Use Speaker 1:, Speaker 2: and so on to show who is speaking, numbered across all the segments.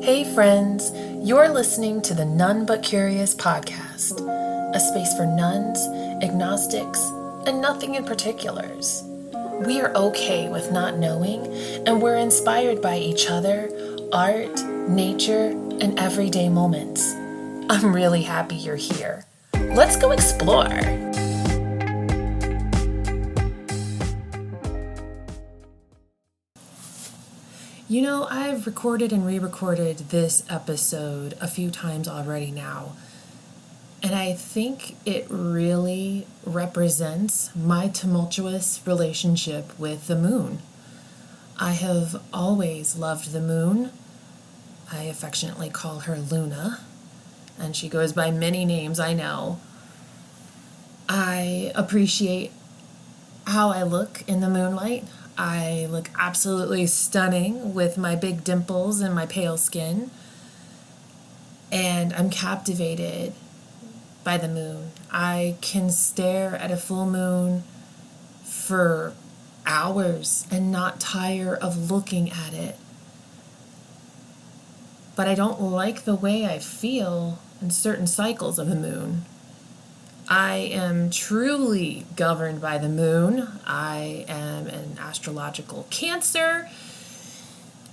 Speaker 1: Hey friends, you're listening to the None But Curious podcast, a space for nuns, agnostics, and nothing in particulars. We are okay with not knowing, and we're inspired by each other, art, nature, and everyday moments. I'm really happy you're here. Let's go explore. You know, I've recorded and re-recorded this episode a few times already now, and I think it really represents my tumultuous relationship with the moon. I have always loved the moon. I affectionately call her Luna, and she goes by many names, I know. I appreciate how I look in the moonlight. I look absolutely stunning with my big dimples and my pale skin. And I'm captivated by the moon. I can stare at a full moon for hours and not tire of looking at it. But I don't like the way I feel in certain cycles of the moon. I am truly governed by the moon. I am an astrological Cancer,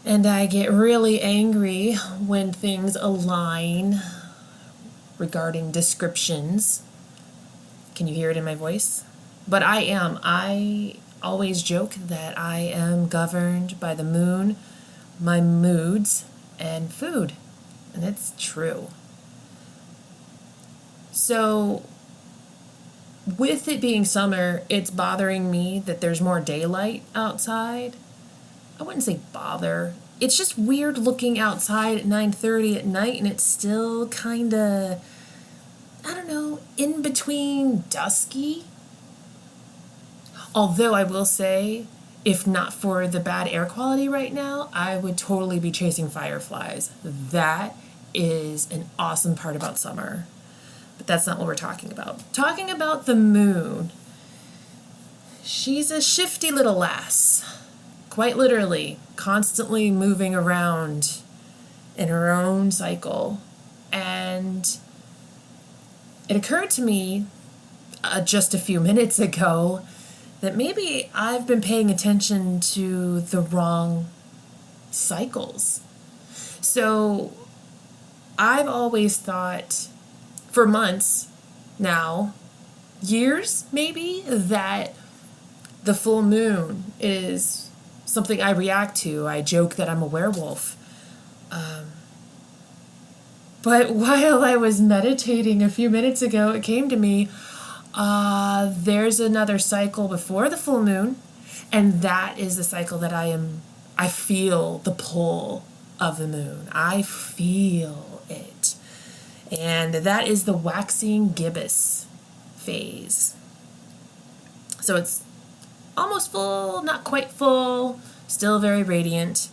Speaker 1: and I get really angry when things align regarding descriptions. Can you hear it in my voice? But I always joke that I am governed by the moon, my moods, and food. And it's true. So, with it being summer, it's bothering me that there's more daylight outside. I wouldn't say bother. It's just weird looking outside at 9:30 at night and it's still kind of, I don't know, in between dusky. Although I will say, if not for the bad air quality right now, I would totally be chasing fireflies. That is an awesome part about summer. But that's not what we're talking about. Talking about the moon. She's a shifty little lass. Quite literally, constantly moving around in her own cycle. And it occurred to me just a few minutes ago that maybe I've been paying attention to the wrong cycles. So I've always thought, for months now, years maybe, that the full moon is something I react to. I joke that I'm a werewolf. But while I was meditating a few minutes ago, it came to me, there's another cycle before the full moon, and that is the cycle that I feel the pull of the moon. I feel it. And that is the waxing gibbous phase. So it's almost full, not quite full, still very radiant.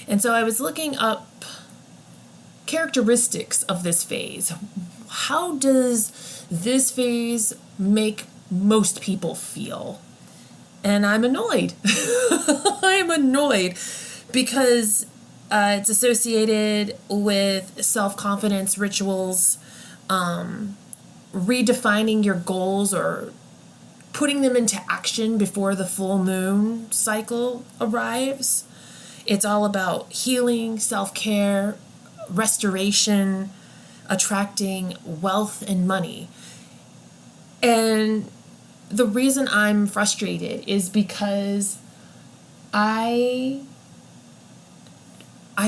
Speaker 1: And so I was looking up characteristics of this phase. How does this phase make most people feel? And I'm annoyed. I'm annoyed because it's associated with self-confidence rituals, redefining your goals or putting them into action before the full moon cycle arrives. It's all about healing, self-care, restoration, attracting wealth and money. And the reason I'm frustrated is because I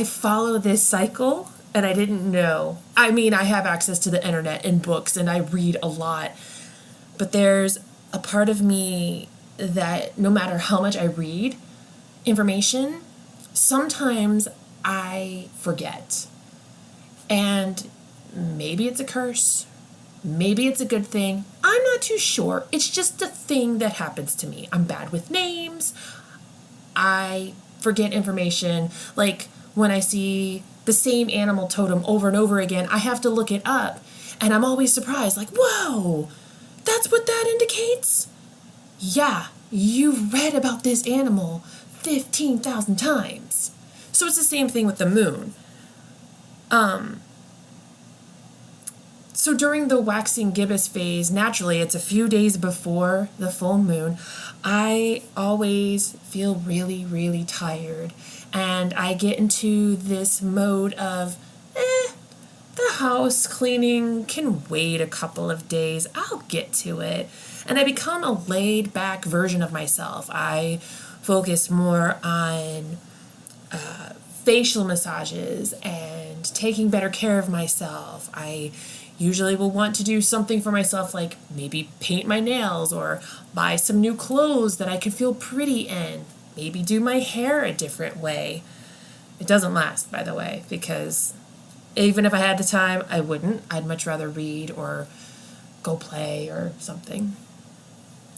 Speaker 1: follow this cycle and I didn't know. I mean, I have access to the internet and books and I read a lot, but there's a part of me that no matter how much I read information, sometimes I forget. And maybe it's a curse, maybe it's a good thing. I'm not too sure. It's just a thing that happens to me. I'm bad with names. I forget information. Like, when I see the same animal totem over and over again, I have to look it up. And I'm always surprised, like, whoa, that's what that indicates? Yeah, you've read about this animal 15,000 times. So it's the same thing with the moon. So during the waxing gibbous phase, naturally, it's a few days before the full moon, I always feel really, really tired. And I get into this mode of, the house cleaning can wait a couple of days. I'll get to it. And I become a laid back version of myself. I focus more on facial massages and taking better care of myself. I usually will want to do something for myself, like maybe paint my nails or buy some new clothes that I could feel pretty in. Maybe do my hair a different way. It doesn't last, by the way, because even if I had the time, I wouldn't. I'd much rather read or go play or something.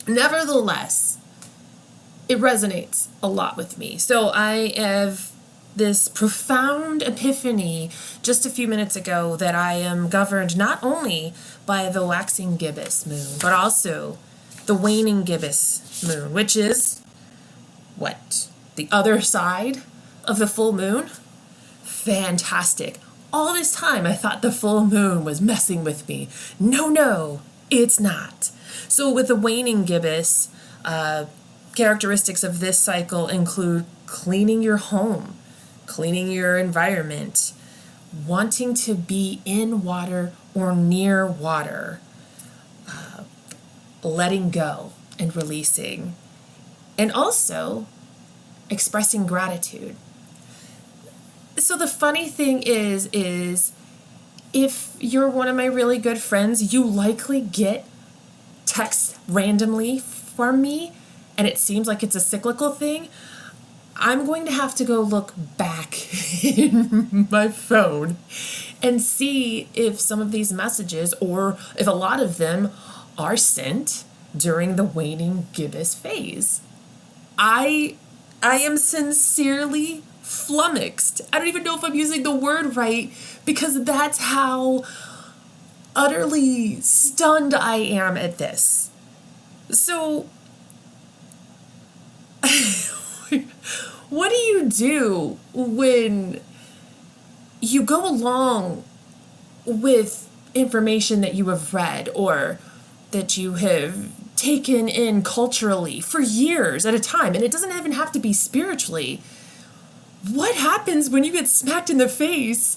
Speaker 1: Nevertheless, it resonates a lot with me. So I have this profound epiphany just a few minutes ago that I am governed not only by the waxing gibbous moon, but also the waning gibbous moon, which is what? The other side of the full moon? Fantastic. All this time I thought the full moon was messing with me. No, it's not. So with the waning gibbous, characteristics of this cycle include cleaning your home, cleaning your environment, wanting to be in water or near water, letting go and releasing, and also expressing gratitude. So the funny thing is if you're one of my really good friends, you likely get texts randomly from me, and it seems like it's a cyclical thing. I'm going to have to go look back in my phone and see if some of these messages, or if a lot of them, are sent during the waning gibbous phase. I am sincerely flummoxed. I don't even know if I'm using the word right, because that's how utterly stunned I am at this. So what do you do when you go along with information that you have read or that you have taken in culturally for years at a time, and it doesn't even have to be spiritually? What happens when you get smacked in the face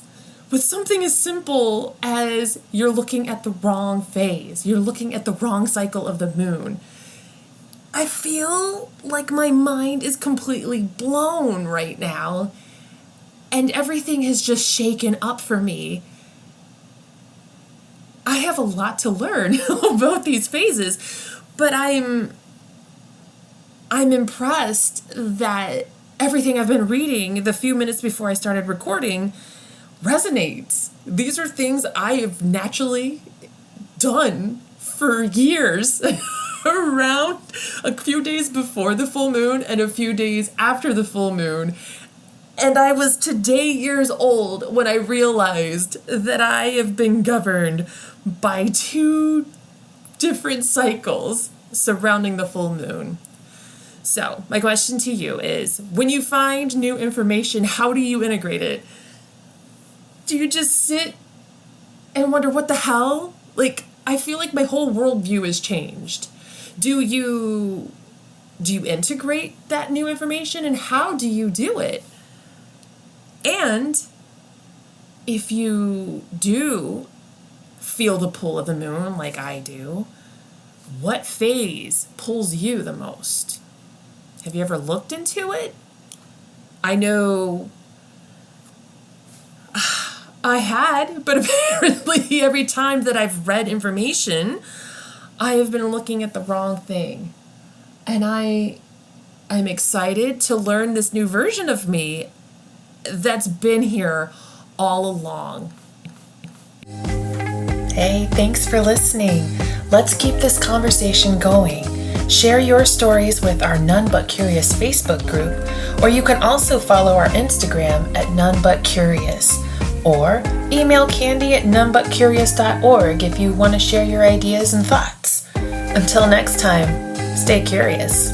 Speaker 1: with something as simple as you're looking at the wrong phase, you're looking at the wrong cycle of the moon? I feel like my mind is completely blown right now, and everything has just shaken up for me. I have a lot to learn about these phases, but I'm impressed that everything I've been reading the few minutes before I started recording resonates. These are things I have naturally done for years. Around a few days before the full moon and a few days after the full moon. And I was today years old when I realized that I have been governed by two different cycles surrounding the full moon. So my question to you is, when you find new information, how do you integrate it? Do you just sit and wonder what the hell? Like, I feel like my whole worldview has changed. Do you integrate that new information, and how do you do it? And if you do feel the pull of the moon like I do, what phase pulls you the most? Have you ever looked into it? I know I had, but apparently every time that I've read information, I have been looking at the wrong thing. And I'm excited to learn this new version of me that's been here all along. Hey, thanks for listening. Let's keep this conversation going. Share your stories with our None But Curious Facebook group, or you can also follow our Instagram at None But Curious, or email candy@nonebutcurious.org if you want to share your ideas and thoughts. Until next time, stay curious.